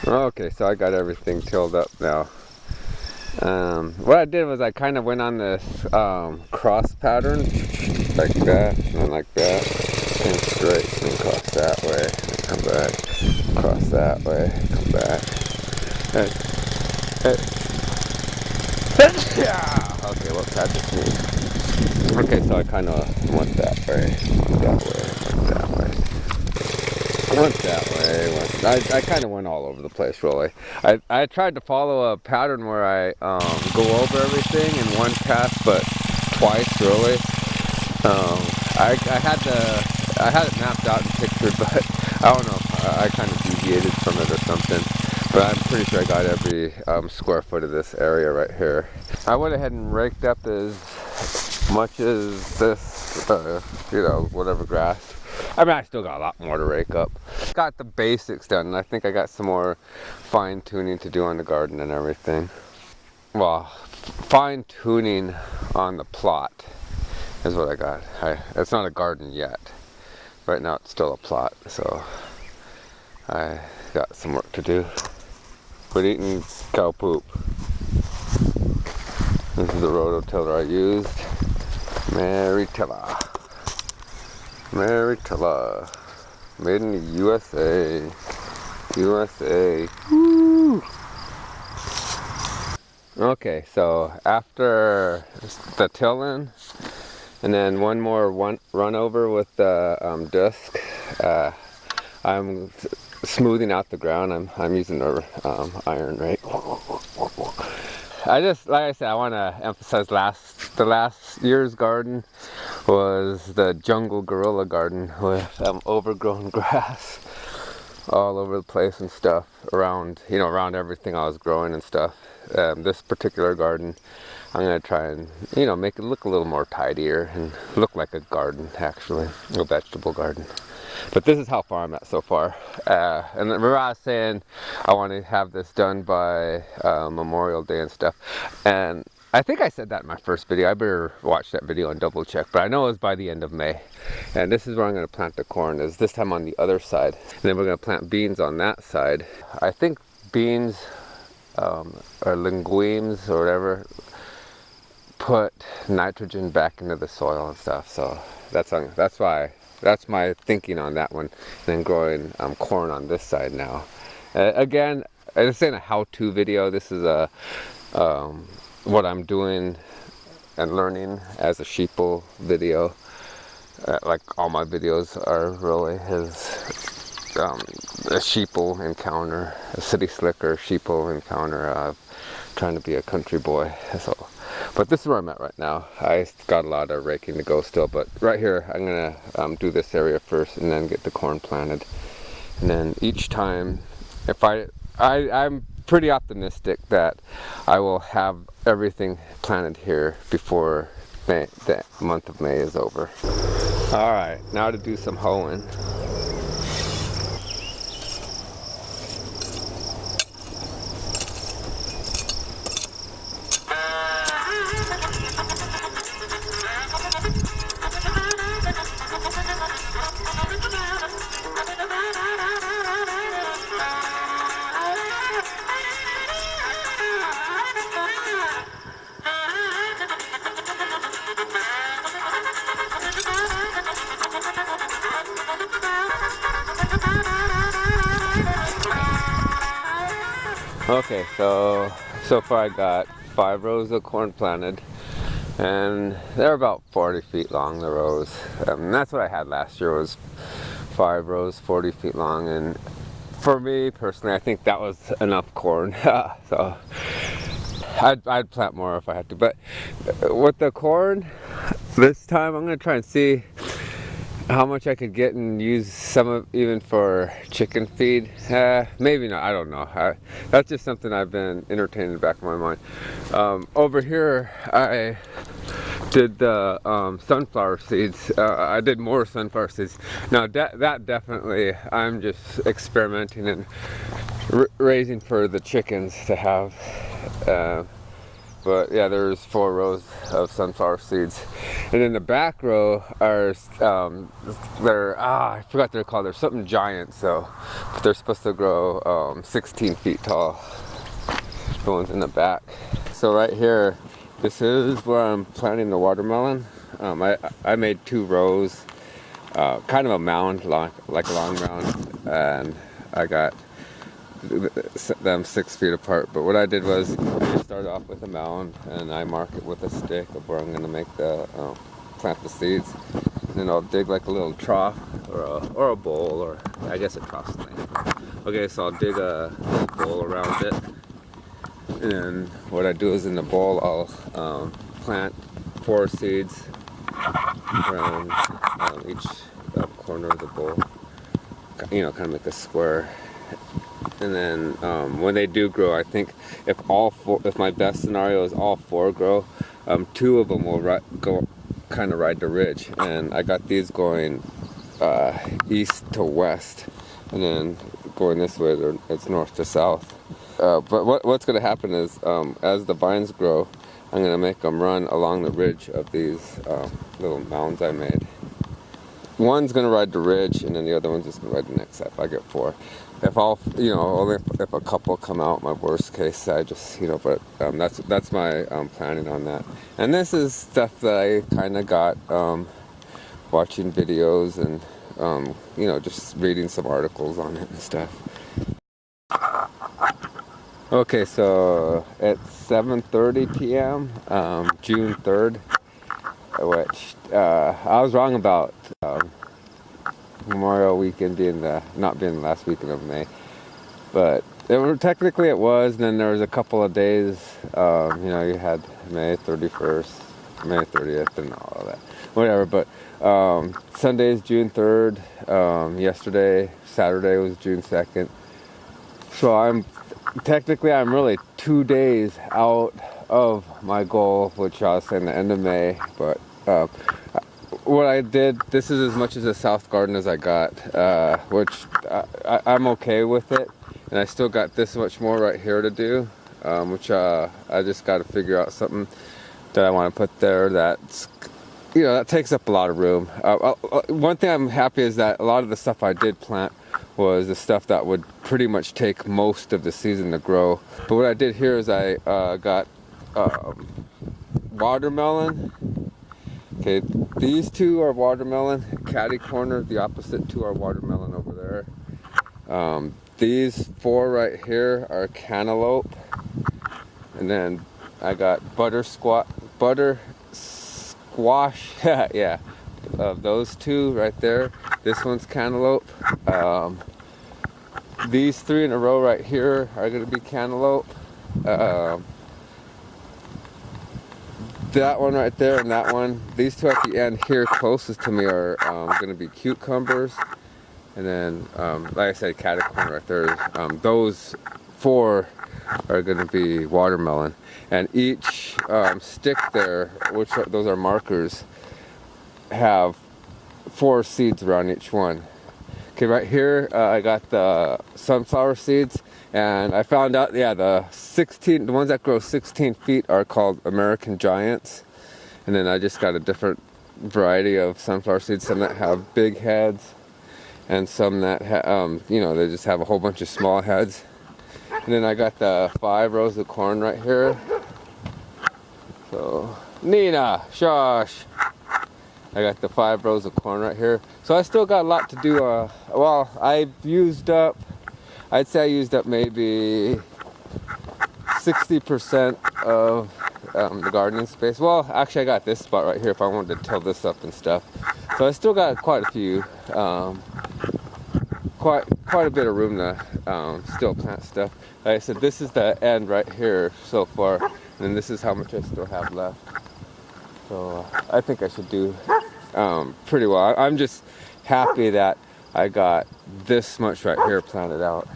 Okay, so I got everything tilled up now. What I did was I kind of went on this cross pattern, like that, and like that, and straight, and cross that way, and come back, cross that way, come back. Okay, what's that just mean? Okay, so I kind of went that way, went that way, went that way. Went that way. I kind of went all over the place, really. I tried to follow a pattern where I go over everything in one pass, but twice, really. I had it mapped out and pictured, but I don't know. I kind of deviated from it or something. But I'm pretty sure I got every square foot of this area right here. I went ahead and raked up as much as this, you know, whatever grass. I mean, I still got a lot more to rake up. Got the basics done, and I think I got some more fine tuning to do on the garden and everything. Well, fine tuning on the plot is what I got. It's not a garden yet. Right now it's still a plot, so I got some work to do. Quit eating cow poop. This is the rototiller I used. Mary Tiller. Mary Tiller. Made in the USA. USA. Woo! Okay, so after the tilling, and then one more run over with the disc, I'm smoothing out the ground. I'm using the iron rake. I just, like I said, I want to emphasize the last year's garden was the jungle gorilla garden with overgrown grass all over the place and stuff around, you know, around everything I was growing and stuff. This particular garden, I'm going to try and, you know, make it look a little more tidier and look like a garden, actually, a vegetable garden. But this is how far I'm at so far. And remember I was saying I want to have this done by Memorial Day and stuff. And I think I said that in my first video. I better watch that video and double check. But I know it was by the end of May. And this is where I'm going to plant the corn, is this time on the other side. And then we're going to plant beans on that side. I think beans or linguines or whatever put nitrogen back into the soil and stuff. So that's my thinking on that one. And then growing corn on this side now. Again, this ain't a how-to video. This is a what I'm doing and learning as a sheeple video. Like all my videos are really a sheeple encounter, a city slicker sheeple encounter of trying to be a country boy. So, but this is where I'm at right now. I got a lot of raking to go still, but right here I'm gonna do this area first and then get the corn planted. And then each time, if I'm pretty optimistic that I will have everything planted here before May, the month of May is over. All right, now to do some hoeing. Okay, so far I got 5 rows of corn planted, and they're about 40 feet long, the rows. That's what I had last year, was 5 rows, 40 feet long, and for me personally, I think that was enough corn. So I'd plant more if I had to, but with the corn, this time I'm gonna try and see how much I could get and use some of even for chicken feed. Maybe not, I don't know. That's just something I've been entertaining in the back of my mind. Over here I did the sunflower seeds. I did more sunflower seeds. Now that definitely, I'm just experimenting and raising for the chickens to have. But yeah, there's 4 rows of sunflower seeds, and in the back row are I forgot what they're called. They're something giant, so They're supposed to grow 16 feet tall. The ones in the back. So right here, this is where I'm planting the watermelon. I made 2 rows, kind of a mound, like a long mound, and I got them 6 feet apart. But what I did was I started off with a mound, and I mark it with a stick of where I'm going to make the plant the seeds. And then I'll dig like a little trough or a bowl, or I guess a trough's thing. Okay, so I'll dig a little bowl around it. And then what I do is in the bowl I'll plant 4 seeds around each corner of the bowl. You know, kind of make a square. And then when they do grow, I think if my best scenario is all 4 grow, 2 of them will go kind of ride the ridge. And I got these going east to west, and then going this way, it's north to south. But what's going to happen is, as the vines grow, I'm going to make them run along the ridge of these little mounds I made. One's going to ride the ridge, and then the other one's just going to ride the next step. I get 4. If only if a couple come out, my worst case, I just, but that's my planning on that. And this is stuff that I kind of got watching videos and, just reading some articles on it and stuff. Okay, so it's 7:30 p.m., June 3rd, which I was wrong about Memorial Weekend not being the last weekend of May, but technically it was. And then there was a couple of days, you had May 31st, May 30th, and all of that, whatever. But Sunday is June 3rd. Yesterday, Saturday, was June 2nd. So I'm really 2 days out of my goal, which I was saying the end of May. But what I did, this is as much as a south garden as I got, which I'm okay with it. And I still got this much more right here to do, which I just got to figure out something that I want to put there that's, that takes up a lot of room. One thing I'm happy is that a lot of the stuff I did plant was the stuff that would pretty much take most of the season to grow. But what I did here is I got watermelon. Okay, these 2 are watermelon. Catty corner, the opposite 2 are watermelon over there. These 4 right here are cantaloupe. And then I got butter squash, yeah, of those 2 right there. This one's cantaloupe. These 3 in a row right here are going to be cantaloupe. That one right there and that one. These 2 at the end here closest to me are going to be cucumbers. And then, like I said, catty corner right there. Those 4 are going to be watermelon. And each stick there, those are markers, have 4 seeds around each one. Okay, right here I got the sunflower seeds, and I found out, the ones that grow 16 feet are called American Giants. And then I just got a different variety of sunflower seeds, some that have big heads, and some that they just have a whole bunch of small heads. And then I got the 5 rows of corn right here. So, Nina, shush. I got the 5 rows of corn right here. So I still got a lot to do. I'd say I used up maybe 60% of the gardening space. Well, actually I got this spot right here if I wanted to till this up and stuff. So I still got quite a few, quite a bit of room to still plant stuff. Like I said, this is the end right here so far, and this is how much I still have left. So I think I should do pretty well. I'm just happy that I got this much right here planted out.